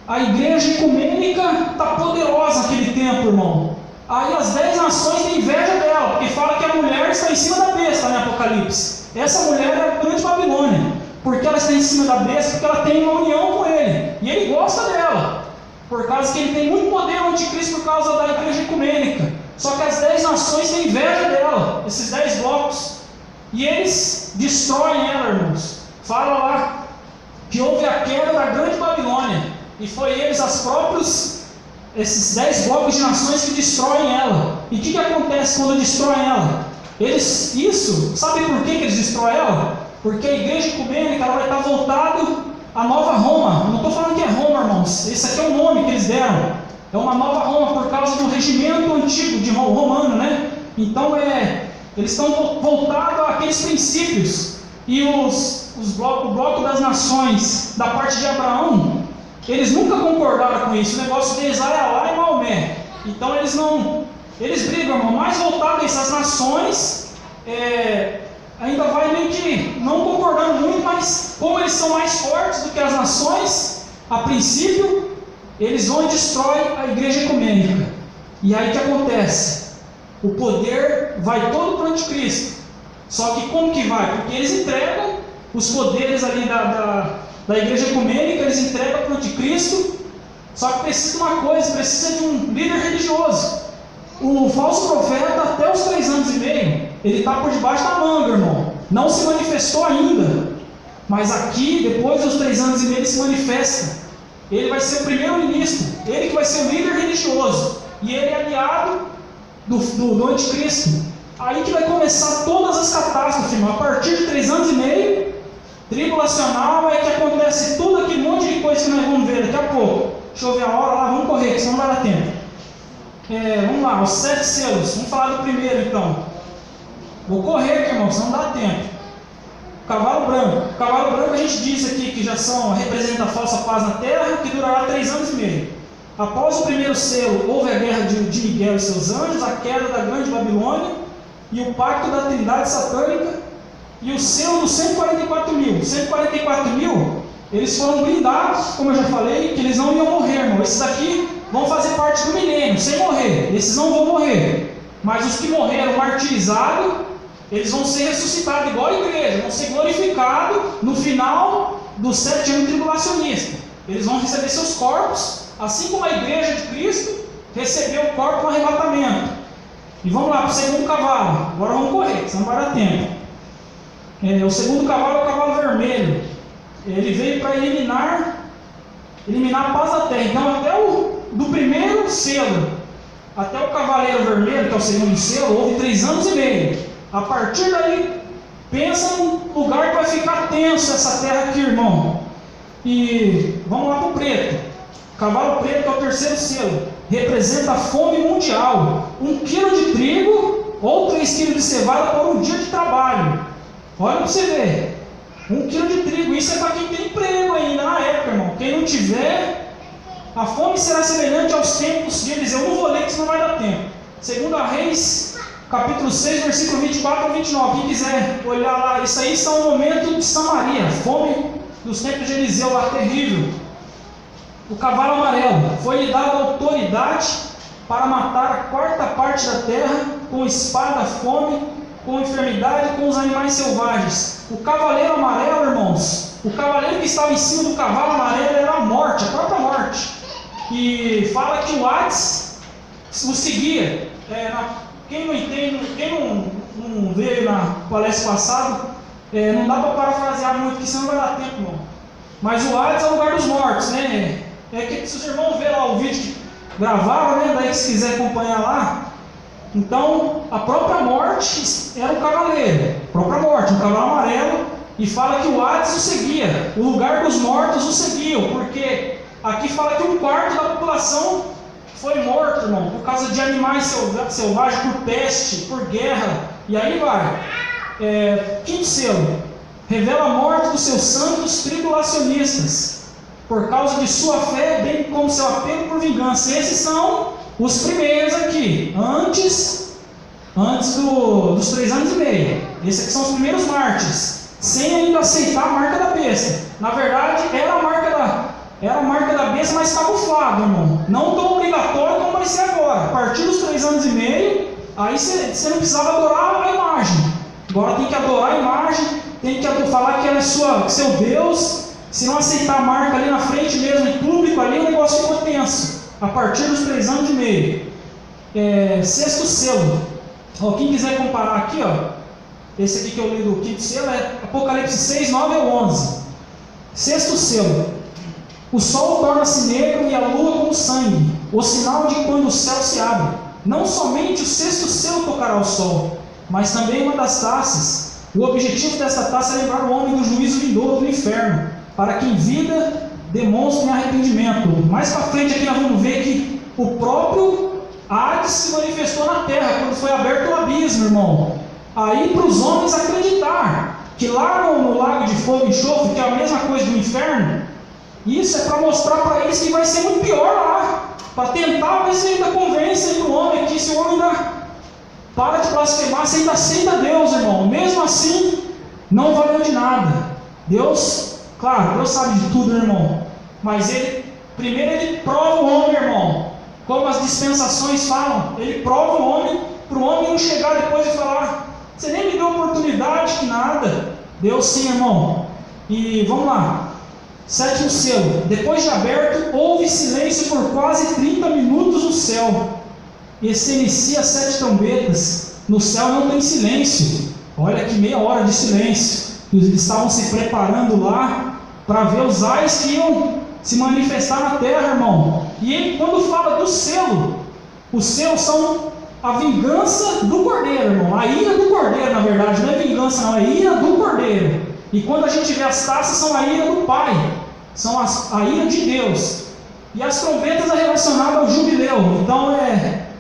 A igreja ecumênica está poderosa naquele tempo, irmão. Aí as 10 nações têm inveja dela, porque fala que a mulher está em cima da besta, né, Apocalipse. Essa mulher é a grande Babilônia, porque ela está em cima da besta, porque ela tem uma união com ele, e ele gosta dela, por causa que ele tem muito poder no anticristo, por causa da igreja ecumênica. Só que as 10 nações têm inveja dela, esses 10 blocos, e eles destroem ela, irmãos. Fala lá que houve a queda da grande Babilônia, e foi eles, esses 10 blocos de nações que destroem ela. E o que acontece quando destroem ela? Sabe por que eles destroem ela? Porque a igreja ecumênica ela vai estar voltada à nova Roma. Eu não estou falando que é Roma, irmãos. Esse aqui é o nome que eles deram. É uma nova Roma por causa do regimento antigo de romano, né? Então eles estão voltados àqueles princípios. E o bloco das nações da parte de Abraão, eles nunca concordaram com isso. O negócio deles era lá em Maomé. Então eles brigam, irmão, mais voltado a essas nações ainda vai meio que não concordando muito, mas como eles são mais fortes do que as nações, a princípio, eles vão e destroem a igreja ecumênica. E aí o que acontece? O poder vai todo para o anticristo. Só que como que vai? Porque eles entregam os poderes ali da igreja ecumênica, eles entregam para o anticristo. Só que precisa de uma coisa, precisa de um líder religioso. O falso profeta, até os 3 anos e meio, ele está por debaixo da manga, irmão. Não se manifestou ainda. Mas aqui, depois dos 3 anos e meio, ele se manifesta. Ele vai ser o primeiro-ministro. Ele que vai ser o líder religioso. E ele é aliado do anticristo. Aí que vai começar todas as catástrofes, irmão. A partir de 3 anos e meio, tribulacional, é que acontece tudo aquele monte de coisa que nós vamos ver daqui a pouco. Deixa eu ver a hora lá, vamos correr, senão não vai dar tempo. Vamos lá, os 7 selos. Vamos falar do primeiro então. Vou correr aqui, irmão, senão não dá tempo. Cavalo branco. O cavalo branco a gente disse aqui que já representa a falsa paz na terra, que durará 3 anos e meio. Após o primeiro selo, houve a guerra de Miguel e seus anjos, a queda da grande Babilônia e o pacto da trindade satânica e o selo dos 144 mil. 144 mil, eles foram blindados, como eu já falei, que eles não iam morrer, irmão. Esses daqui vão fazer parte do milênio, sem morrer. Esses não vão morrer. Mas os que morreram martirizados, eles vão ser ressuscitados igual a igreja, vão ser glorificados no final dos 7 anos tribulacionistas. Eles vão receber seus corpos, assim como a igreja de Cristo recebeu o corpo no arrebatamento. E vamos lá para o segundo cavalo. Agora vamos correr, senão não vai dar tempo. O segundo cavalo é o cavalo vermelho. Ele veio para eliminar a paz da terra. Então até do primeiro selo até o cavaleiro vermelho, que é o segundo selo, houve 3 anos e meio. A partir daí, pensa num lugar que vai ficar tenso essa terra aqui, irmão. E vamos lá para o preto. Cavalo preto, que é o terceiro selo, representa a fome mundial. 1 quilo de trigo ou 3 quilos de cevada por um dia de trabalho. Olha para você ver. 1 quilo de trigo, isso é para quem tem emprego ainda na época, irmão. Quem não tiver, a fome será semelhante aos tempos de Eliseu. Eu não vou ler, que senão não vai dar tempo. 2 Reis, capítulo 6, versículo 24 a 29. Quem quiser olhar lá, isso aí são o momento de Samaria, fome dos tempos de Eliseu lá, terrível. O cavalo amarelo, foi-lhe dada autoridade para matar a 4ª parte da terra, com espada, fome, com enfermidade, com os animais selvagens. O cavaleiro amarelo, irmãos, o cavaleiro que estava em cima do cavalo amarelo era a morte, a própria morte. E fala que o Hades o seguia. Quem não entende, quem não veio na palestra passada, não dá para parafrasear muito, porque senão não vai dar tempo, não. Mas o Hades é o lugar dos mortos, né? Que se os irmãos verem lá o vídeo que gravaram, né? Daí se quiser acompanhar lá. Então, a própria morte era o cavaleiro, a própria morte, o cavalo amarelo, e fala que o Hades o seguia, o lugar dos mortos o seguiam, porque aqui fala que 1/4 da população foi morto, irmão, por causa de animais selvagens, por peste, por guerra, e aí vai. 5º selo, revela a morte dos seus santos tribulacionistas, por causa de sua fé, bem como seu apelo por vingança. Esses são os primeiros aqui, antes dos 3 anos e meio. Esses aqui são os primeiros mártires, sem ainda aceitar a marca da besta. Na verdade, era a marca da besta, mas camuflada, irmão. Não tão obrigatório como vai ser agora. A partir dos 3 anos e meio, aí você não precisava adorar a imagem. Agora tem que adorar a imagem, tem que falar que ela é seu Deus. Se não aceitar a marca ali na frente mesmo, em público, ali o negócio ficou tenso. A partir dos 3 anos e meio. 6º selo. Quem quiser comparar aqui, esse aqui que eu li do 5º selo é Apocalipse 6, 9 ao 11. 6º selo. O sol torna-se negro e a lua como sangue, o sinal de quando o céu se abre. Não somente o 6º selo tocará o sol, mas também uma das taças. O objetivo dessa taça é lembrar o homem do juízo vindouro do inferno, para que em vida demonstre arrependimento. Mais para frente aqui nós vamos ver que o próprio Hades se manifestou na terra, quando foi aberto o abismo, irmão. Aí para os homens acreditar que lá no lago de fogo e enxofre, que é a mesma coisa do inferno, isso é para mostrar para eles que vai ser muito pior lá, para tentar ver se ainda convence o homem, que se o homem ainda para de blasfemar, você ainda aceita Deus, irmão. Mesmo assim, não valeu de nada. Deus, claro, Deus sabe de tudo, irmão. Mas primeiro ele prova o homem, irmão. Como as dispensações falam, ele prova o homem, para o homem não chegar depois e falar: você nem me deu oportunidade, que nada. Deus sim, irmão. E vamos lá. 7º selo. Depois de aberto, houve silêncio por quase 30 minutos no céu. E se inicia 7 trombetas. No céu não tem silêncio. Olha que meia hora de silêncio. Eles estavam se preparando lá para ver os ais que iam se manifestar na terra, irmão. E ele, quando fala do selo, os selos são a vingança do cordeiro, irmão. A ira do cordeiro, na verdade, não é vingança, não, é ira do cordeiro. E quando a gente vê as taças, são a ira do Pai, são a ira de Deus. E as trombetas é relacionada ao jubileu. Então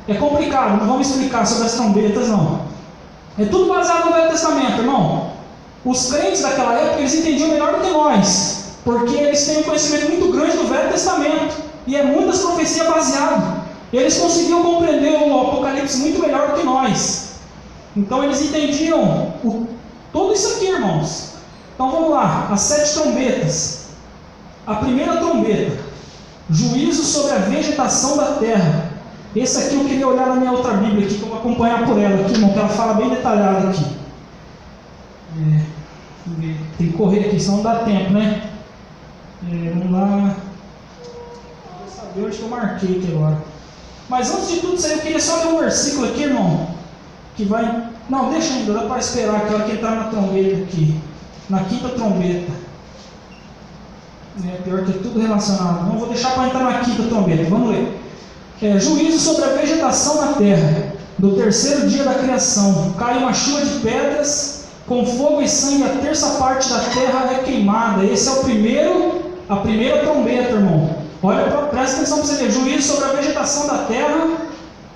é complicado, não vamos explicar sobre as trombetas, não. É tudo baseado no Velho Testamento, irmão. Os crentes daquela época, eles entendiam melhor do que nós, porque eles têm um conhecimento muito grande do Velho Testamento, e é muitas profecias baseadas. Eles conseguiam compreender o Apocalipse muito melhor do que nós. Então eles entendiam tudo isso aqui, irmãos. Então vamos lá, as 7 trombetas. A primeira trombeta, juízo sobre a vegetação da terra. Esse aqui eu queria olhar na minha outra Bíblia aqui, que eu vou acompanhar por ela aqui, irmão, que ela fala bem detalhado aqui. Tem que correr aqui, senão não dá tempo, né? Vamos lá. Vou saber onde que eu marquei aqui agora. Mas antes de tudo isso aí, eu queria só ler um versículo aqui, irmão, que vai... Não, deixa ainda, dá para esperar que ela que entrar na trombeta aqui. Na 5ª trombeta. Pior que é tudo relacionado. Não vou deixar para entrar na 5ª trombeta. Vamos ler. Juízo sobre a vegetação na terra. Do 3º dia da criação. Cai uma chuva de pedras, com fogo e sangue, a 3ª parte da terra é queimada. Esse é a primeira trombeta, irmão. Olha, presta atenção para você ver. Juízo sobre a vegetação da terra.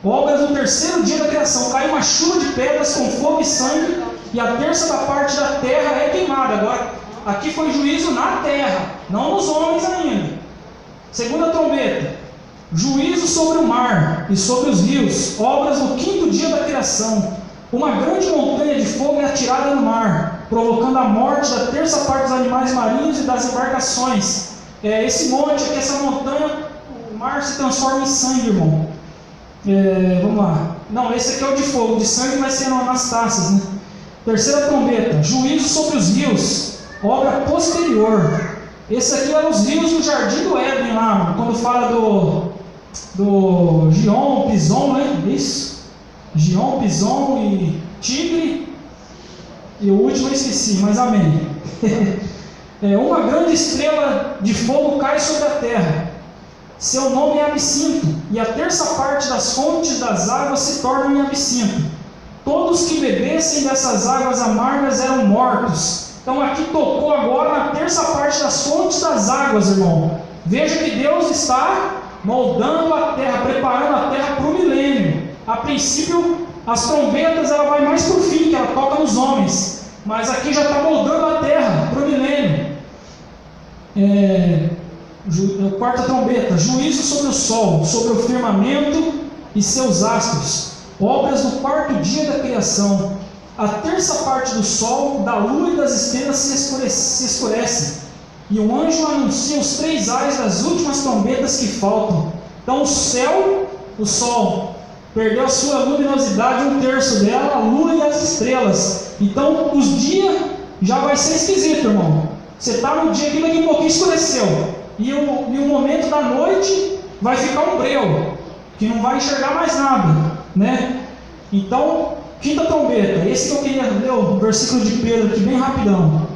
Obras do 3º dia da criação. Cai uma chuva de pedras com fogo e sangue, e a 3ª parte da terra é queimada. Agora, aqui foi juízo na terra, não nos homens ainda. 2ª trombeta. Juízo sobre o mar e sobre os rios. Obras do 5º dia da criação. Uma grande montanha de fogo é atirada no mar, provocando a morte da 3ª parte dos animais marinhos e das embarcações. Esse monte aqui, essa montanha, o mar se transforma em sangue, irmão. Vamos lá. Não, esse aqui é o de fogo, o de sangue vai ser nas taças, né? 3ª trombeta. Juízo sobre os rios. Obra posterior. Esse aqui é os rios do Jardim do Éden lá, quando fala do Gion, Pison, né? Isso. Gion, Pison e Tigre. E o último eu esqueci, mas amém. Uma grande estrela de fogo cai sobre a terra. Seu nome é Absinto, e a 3ª parte das fontes das águas se tornam em absinto. Todos que bebessem dessas águas amargas eram mortos. Então aqui tocou agora na 3ª parte das fontes das águas, irmão. Veja que Deus está moldando a terra, preparando a terra para o milênio. A princípio, as trombetas ela vai mais para o fim, que ela toca nos homens. Mas aqui já está moldando a terra para o milênio. 4ª trombeta. Juízo sobre o sol, sobre o firmamento e seus astros. Obras do 4º dia da criação. A 3ª parte do sol, da lua e das estrelas se escurece. E o anjo anuncia os 3 ais das últimas trombetas que faltam. Então o sol, perdeu a sua luminosidade, 1/3 dela, a lua e as estrelas. Então os dias já vai ser esquisito, irmão. Você está no dia que daqui a pouquinho escureceu. E o momento da noite vai ficar um breu, que não vai enxergar mais nada, né? Então, 5ª trombeta. Esse que eu queria ler o versículo de Pedro aqui bem rapidão.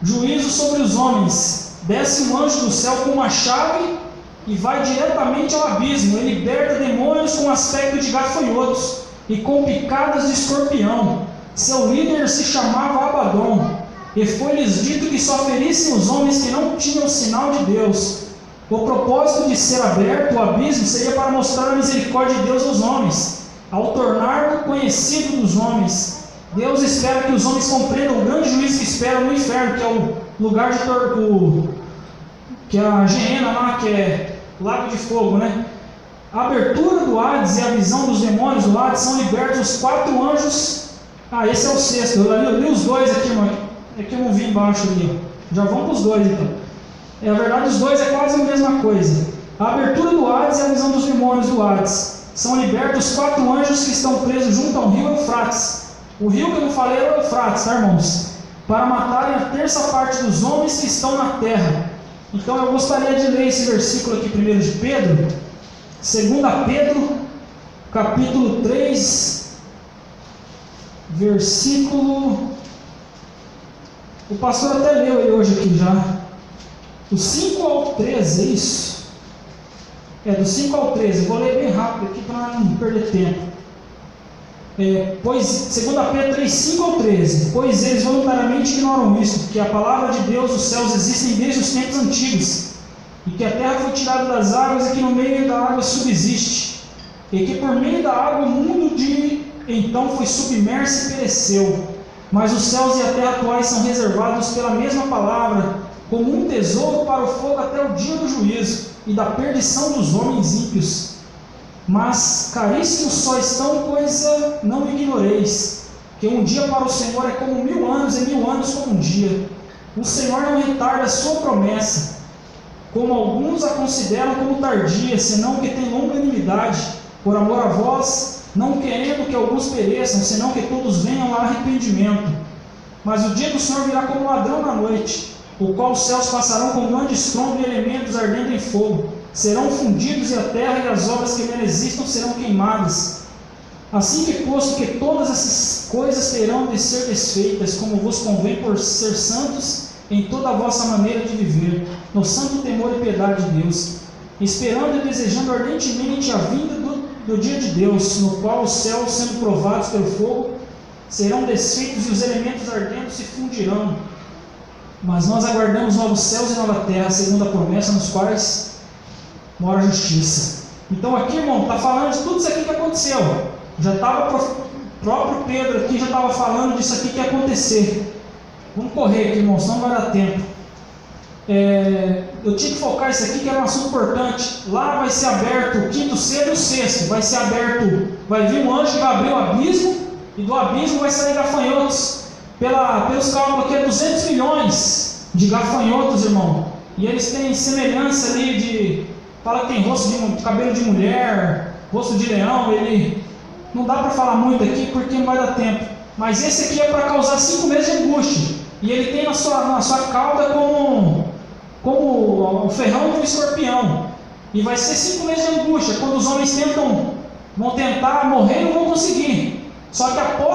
Juízo sobre os homens. Desce um anjo do céu com uma chave e vai diretamente ao abismo. Ele liberta demônios com aspecto de gafanhotos e com picadas de escorpião. Seu líder se chamava Abaddon, e foi-lhes dito que só ferissem os homens que não tinham sinal de Deus. O propósito de ser aberto o abismo seria para mostrar a misericórdia de Deus aos homens, ao tornar conhecido dos homens. Deus espera que os homens compreendam o grande juízo que espera no inferno, que é o lugar de que é a Geena lá, que é lago de fogo, né? A abertura do Hades e a visão dos demônios do Hades são libertos os 4 anjos. Esse é o 6º. Eu li os 2 aqui, irmão. É que eu não vi embaixo ali. Já vamos para os 2 então. Na verdade, os 2 é quase a mesma coisa. A abertura do Hades e a visão dos demônios do Hades. São libertos os 4 anjos que estão presos junto ao rio Eufrates. O rio que eu não falei é o Eufrates, tá, irmãos? Para matarem a terça parte dos homens que estão na terra. Então eu gostaria de ler esse versículo aqui primeiro de Pedro. 2 Pedro, capítulo 3, versículo... O pastor até leu ele hoje aqui já. Do 5 ao 13, é isso? Do 5 ao 13. Eu vou ler bem rápido aqui para não perder tempo. 2 Pedro 3, 5 ao 13. Pois eles voluntariamente ignoram isto, que a palavra de Deus, os céus existem desde os tempos antigos, e que a terra foi tirada das águas e que no meio da água subsiste, e que por meio da água o mundo de então foi submerso e pereceu. Mas os céus e a terra atuais são reservados pela mesma palavra, como um tesouro para o fogo até o dia do juízo e da perdição dos homens ímpios. Mas caríssimos só estão, coisa não ignoreis, que um dia para o Senhor é como 1000 anos, e 1000 anos como um dia. O Senhor não retarda a sua promessa, como alguns a consideram como tardia, senão que tem longanimidade, por amor a vós, não querendo que alguns pereçam, senão que todos venham a arrependimento. Mas o dia do Senhor virá como ladrão na noite, o qual os céus passarão com grande estrondo e elementos ardendo em fogo, serão fundidos e a terra e as obras que nela existam serão queimadas. Assim que posto que todas essas coisas terão de ser desfeitas, como vos convém por ser santos em toda a vossa maneira de viver, no santo temor e piedade de Deus, esperando e desejando ardentemente a vinda do dia de Deus, no qual os céus, sendo provados pelo fogo, serão desfeitos e os elementos ardendo se fundirão. Mas nós aguardamos novos céus e nova terra, segundo a promessa, nos quais mora a justiça. Então aqui, irmão, está falando de tudo isso aqui que aconteceu. Já estava o próprio Pedro aqui, já estava falando disso aqui que ia acontecer. Vamos correr aqui, irmão, senão não vai dar tempo. Eu tinha que focar isso aqui, que era um assunto importante. Lá vai ser aberto o 5º selo e o 6º. Vai ser aberto, vai vir um anjo que vai abrir o abismo, e do abismo vai sair gafanhotos. Pelos cálculos aqui, 200 milhões de gafanhotos, irmão. E eles têm semelhança ali de... Fala que tem rosto de cabelo de mulher, rosto de leão. Ele não dá para falar muito aqui porque não vai dar tempo. Mas esse aqui é para causar 5 meses de angústia. E ele tem na sua cauda como o ferrão de um escorpião. E vai ser 5 meses de angústia, quando os homens vão tentar morrer e não vão conseguir. Só que após